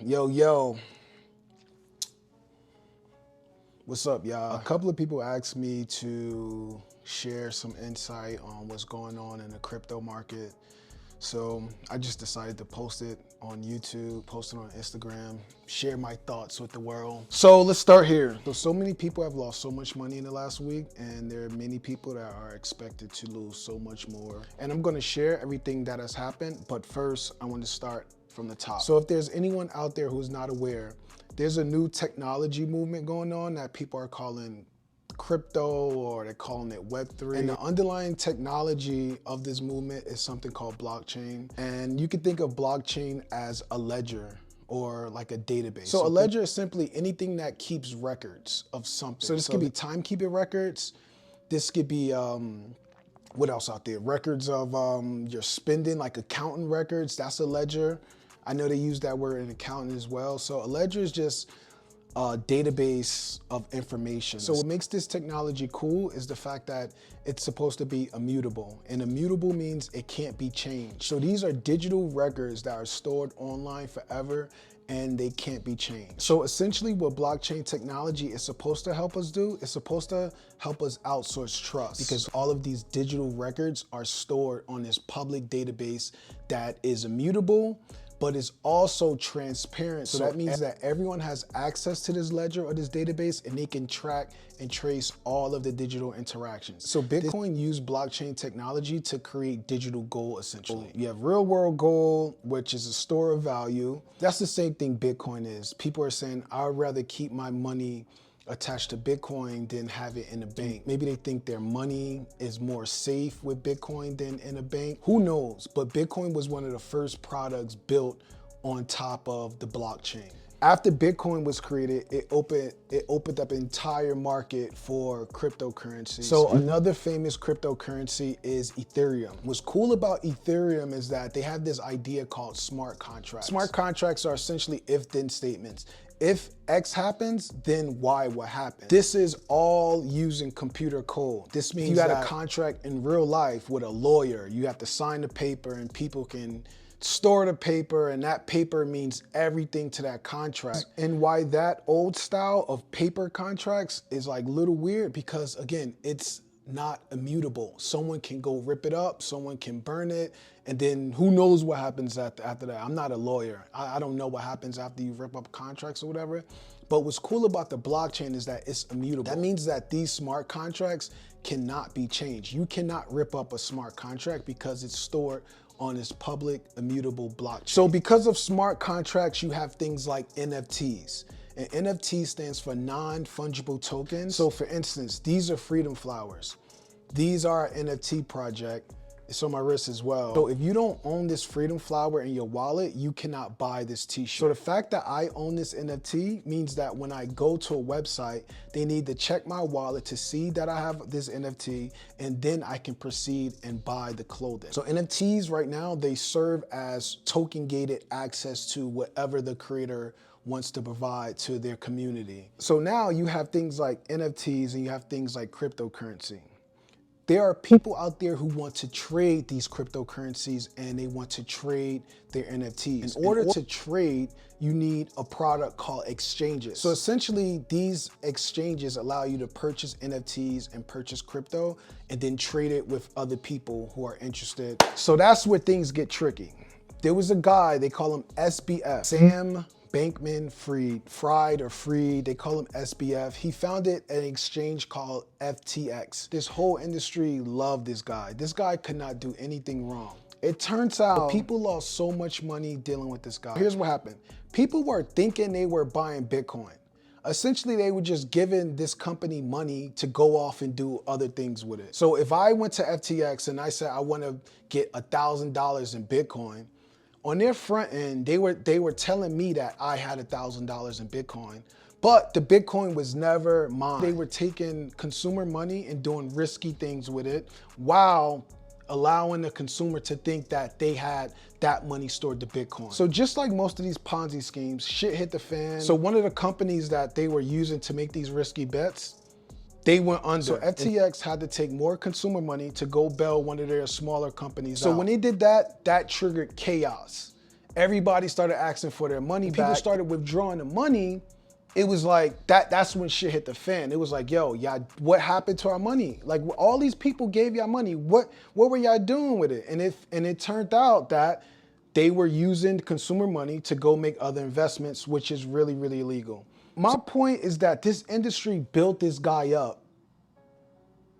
Yo, what's up, y'all? A couple of people asked me to share some insight on what's going on in the crypto market. So I just decided to post it on YouTube, post it on Instagram, share my thoughts with the world. So let's start here. So many people have lost so much money in the last week, and there are many people that are expected to lose so much more. And I'm gonna share everything that has happened, but first I want to start from the top. So if there's anyone out there who's not aware, there's a new technology movement going on that people are calling crypto, or they're calling it Web3. And the underlying technology of this movement is something called blockchain. And you can think of blockchain as a ledger or like a database. So a ledger is simply anything that keeps records of something. So this could be timekeeping records. This could be, what else out there? Records of your spending, like accounting records, that's a ledger. I know they use that word in accounting as well. So a ledger is just a database of information. So what makes this technology cool is the fact that it's supposed to be immutable. And immutable means it can't be changed. So these are digital records that are stored online forever and they can't be changed. So essentially what blockchain technology is supposed to help us do, is supposed to help us outsource trust, because all of these digital records are stored on this public database that is immutable, but is also transparent. So that means that everyone has access to this ledger or this database, and they can track and trace all of the digital interactions. So Bitcoin used blockchain technology to create digital gold, essentially. You have real world gold, which is a store of value. That's the same thing Bitcoin is. People are saying, I'd rather keep my money attached to Bitcoin than have it in a bank. Maybe they think their money is more safe with Bitcoin than in a bank. Who knows? But Bitcoin was one of the first products built on top of the blockchain. After Bitcoin was created, it opened up an entire market for cryptocurrency. So another famous cryptocurrency is Ethereum. What's cool about Ethereum is that they have this idea called smart contracts. Smart contracts are essentially if-then statements. If X happens, then Y will happen. This is all using computer code. This means you got a contract in real life with a lawyer. You have to sign the paper and people can store the paper, and that paper means everything to that contract. And why that old style of paper contracts is like a little weird, because again, it's not immutable. Someone can go rip it up, someone can burn it, and then who knows what happens after that. I'm not a lawyer. I don't know what happens after you rip up contracts or whatever. But what's cool about the blockchain is that it's immutable. That means that these smart contracts cannot be changed. You cannot rip up a smart contract because it's stored on this public immutable blockchain. So because of smart contracts, you have things like NFTs. And NFT stands for non-fungible tokens. So for instance, these are freedom flowers. These are an NFT project. It's on my wrist as well. So if you don't own this freedom flower in your wallet, you cannot buy this t-shirt. So the fact that I own this NFT means that when I go to a website, they need to check my wallet to see that I have this NFT, and then I can proceed and buy the clothing. So NFTs right now, they serve as token gated access to whatever the creator wants to provide to their community. So now you have things like NFTs and you have things like cryptocurrency. There are people out there who want to trade these cryptocurrencies, and they want to trade their NFTs. In order to trade, you need a product called exchanges. So essentially, these exchanges allow you to purchase NFTs and purchase crypto, and then trade it with other people who are interested. So that's where things get tricky. There was a guy, they call him SBF, Sam Bankman-Fried, they call him SBF. He founded an exchange called FTX. This whole industry loved this guy. This guy could not do anything wrong. It turns out people lost so much money dealing with this guy. Here's what happened. People were thinking they were buying Bitcoin. Essentially, they were just giving this company money to go off and do other things with it. So if I went to FTX and I said I want to get $1,000 in Bitcoin, on their front end, they were telling me that I had $1,000 in Bitcoin, but the Bitcoin was never mine. They were taking consumer money and doing risky things with it, while allowing the consumer to think that they had that money stored to Bitcoin. So just like most of these Ponzi schemes, shit hit the fan. So one of the companies that they were using to make these risky bets, they went under. So FTX had to take more consumer money to go bail one of their smaller companies out. So when they did that, that triggered chaos. everybody started asking for their money back. People started withdrawing the money. It was like, that's when shit hit the fan. It was like, yo, y'all, what happened to our money? Like, all these people gave y'all money. What were y'all doing with it? And it turned out that they were using consumer money to go make other investments, which is really, really illegal. My point is that this industry built this guy up,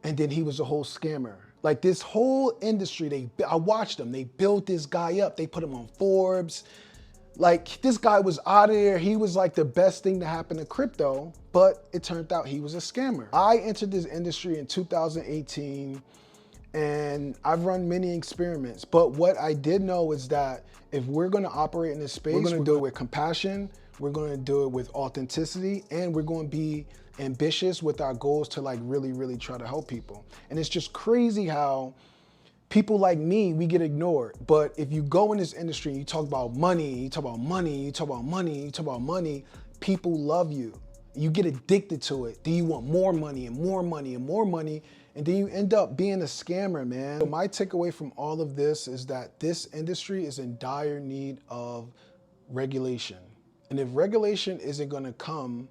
and then he was a whole scammer. Like, this whole industry, I watched them. They built this guy up. They put him on Forbes. Like, this guy was out of there. He was like the best thing to happen to crypto, but it turned out he was a scammer. I entered this industry in 2018, and I've run many experiments. But what I did know is that if we're gonna operate in this space, we're gonna do it with compassion, we're gonna do it with authenticity, and we're gonna be ambitious with our goals to like really, really try to help people. And it's just crazy how people like me, we get ignored. But if you go in this industry and you talk about money, you talk about money, you talk about money, you talk about money, people love you. You get addicted to it. Then you want more money and more money and more money, and then you end up being a scammer, man. So my takeaway from all of this is that this industry is in dire need of regulation. And if regulation isn't gonna come,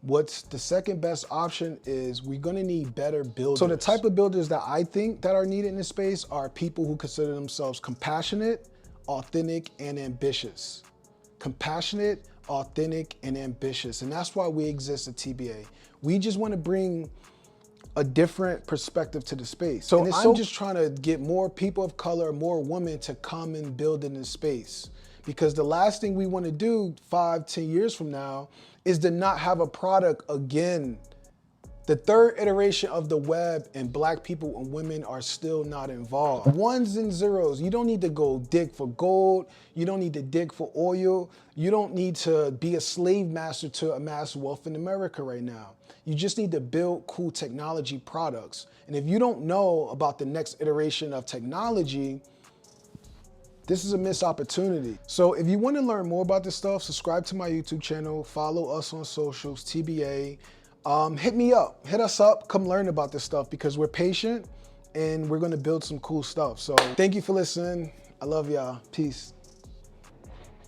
what's the second best option is we're gonna need better builders. So the type of builders that I think that are needed in this space are people who consider themselves compassionate, authentic, and ambitious. Compassionate, authentic, and ambitious. And that's why we exist at TBA. We just wanna bring a different perspective to the space. So I'm just trying to get more people of color, more women to come and build in this space. Because the last thing we wanna do 5, 10 years from now is to not have a product again. The third iteration of the web, and black people and women are still not involved. Ones and zeros. You don't need to go dig for gold. You don't need to dig for oil. You don't need to be a slave master to amass wealth in America right now. You just need to build cool technology products. And if you don't know about the next iteration of technology, this is a missed opportunity. So if you want to learn more about this stuff, subscribe to my YouTube channel, follow us on socials, TBA. Hit me up, hit us up, come learn about this stuff because we're patient and we're gonna build some cool stuff. So thank you for listening. I love y'all, peace.